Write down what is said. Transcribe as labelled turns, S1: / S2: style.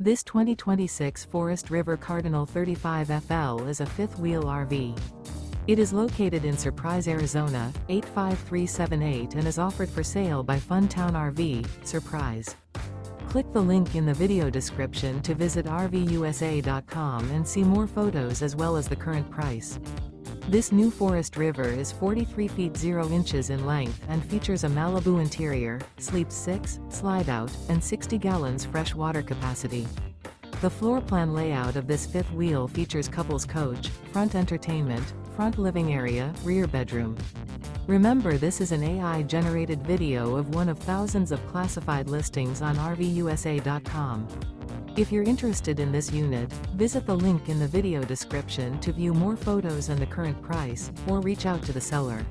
S1: This 2026 Forest River Cardinal 35FL is a fifth-wheel RV. It is located in Surprise, Arizona, 85378 and is offered for sale by Funtown RV, Surprise. Click the link in the video description to visit RVUSA.com and see more photos as well as the current price. This new Forest River is 43 feet 0 inches in length and features a MALIBU interior, sleeps 6, slide-out, and 60 gallons fresh water capacity. The floor plan layout of this fifth wheel features couples coach, front entertainment, front living area, rear bedroom. Remember, this is an AI-generated video of one of thousands of classified listings on RVUSA.com. If you're interested in this unit, visit the link in the video description to view more photos and the current price, or reach out to the seller.